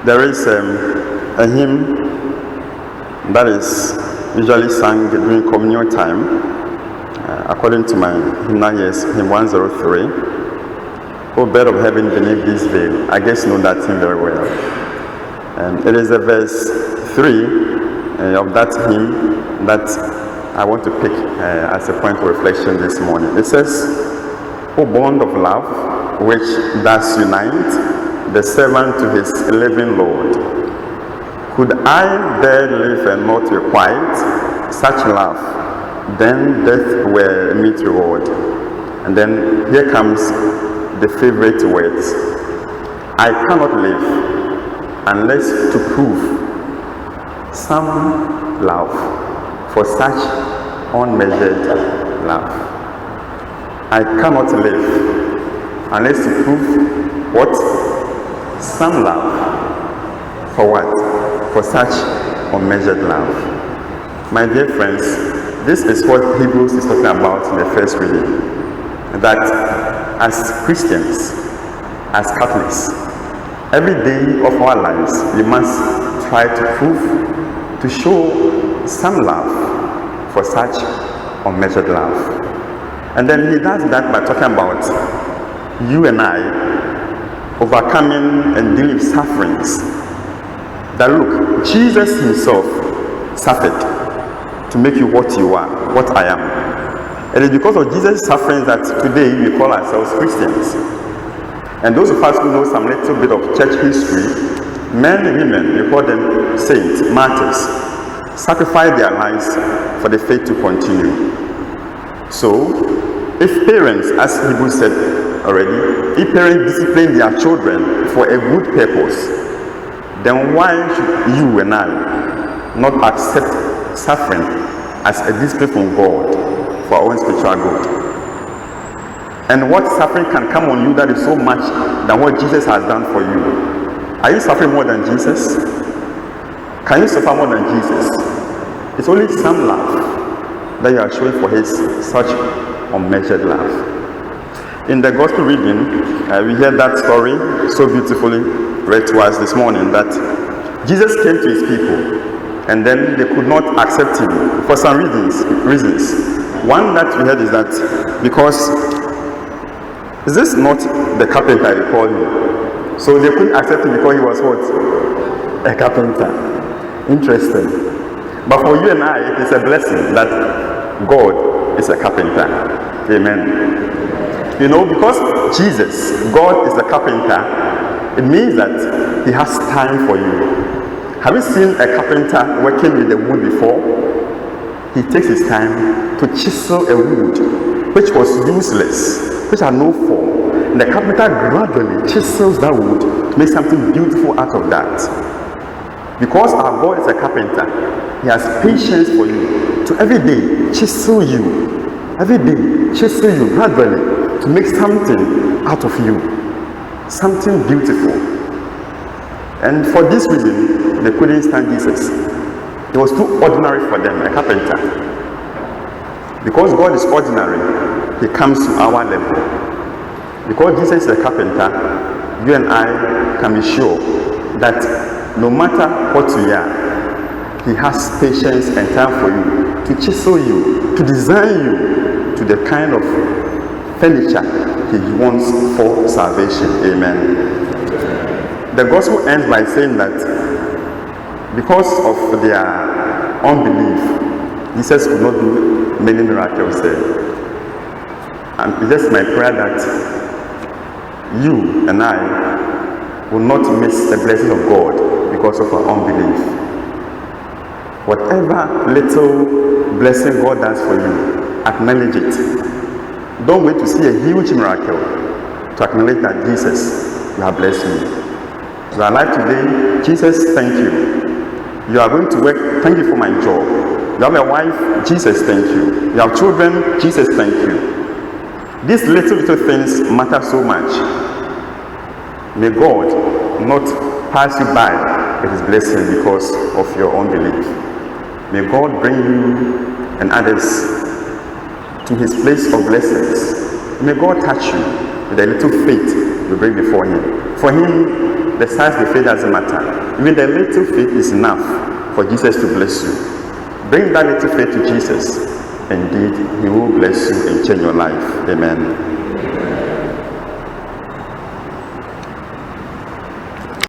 There is a hymn that is usually sung during communion time. According to my hymnal, yes, hymn 103. O bird of heaven beneath this veil. I guess you know that hymn very well. It is the verse 3 of that hymn that I want to pick as a point of reflection this morning. It says, O bond of love, which does unite the servant to his living Lord. Could I there live and not requite such love, then death were meet reward. And then here comes the favorite words. I cannot live unless to prove some love for such unmeasured love. I cannot live unless to prove what? Some love. For what? For such unmeasured love. My dear friends, this is what Hebrews is talking about in the first reading. That as Christians, as Catholics, every day of our lives, we must try to prove, to show some love for such unmeasured love. And then he does that by talking about you and I overcoming and dealing with sufferings. That look, Jesus himself suffered to make you what you are, what I am. It is because of Jesus' sufferings that today we call ourselves Christians. And those of us who know some little bit of church history, men and women, we call them saints, martyrs, sacrifice their lives for the faith to continue. So, if parents, as Hebrews said already, if parents discipline their children for a good purpose, then why should you and I not accept suffering as a discipline from God for our own spiritual good? And what suffering can come on you that is so much than what Jesus has done for you? Are you suffering more than Jesus? Can you suffer more than Jesus? It's only some love that you are showing for his such unmeasured love. In the gospel reading, we heard that story so beautifully read to us this morning, that Jesus came to his people and then they could not accept him for some reasons. One that we heard is that because is this not the carpenter they call him? So they couldn't accept him because he was what? A carpenter. Interesting. But for you and I, it is a blessing that God is a carpenter. Amen. You know, because Jesus, God is a carpenter, it means that he has time for you. Have you seen a carpenter working with the wood before? He takes his time to chisel a wood which was useless, which had no form. And the carpenter gradually chisels that wood to make something beautiful out of that. Because our God is a carpenter, he has patience for you to every day chisel you. Every day chisel you gradually to make something out of you. Something beautiful. And for this reason, they couldn't stand Jesus. It was too ordinary for them, a carpenter. Because God is ordinary, he comes to our level. Because Jesus is a carpenter, you and I can be sure that no matter what we are, he has patience and time for you to chisel you, to design you to the kind of furniture he wants for salvation. Amen. The gospel ends by saying that because of their unbelief, Jesus could not do many miracles there. And it's just my prayer that you and I will not miss the blessings of God because of our unbelief. Whatever little blessing God does for you, acknowledge it. Don't wait to see a huge miracle to acknowledge that Jesus, you have blessed me. You are alive today. Jesus, thank you. You are going to work. Thank you for my job. You have a wife. Jesus, thank you. You have children. Jesus, thank you. These little things matter so much. May God not pass you by with his blessing because of your unbelief. May God bring you and others to his place of blessings. May God touch you with a little faith you bring before him. For him, The size of the faith doesn't matter. Even the little faith is enough for Jesus to bless you. Bring that little faith to Jesus. Indeed, he will bless you and change your life. Amen.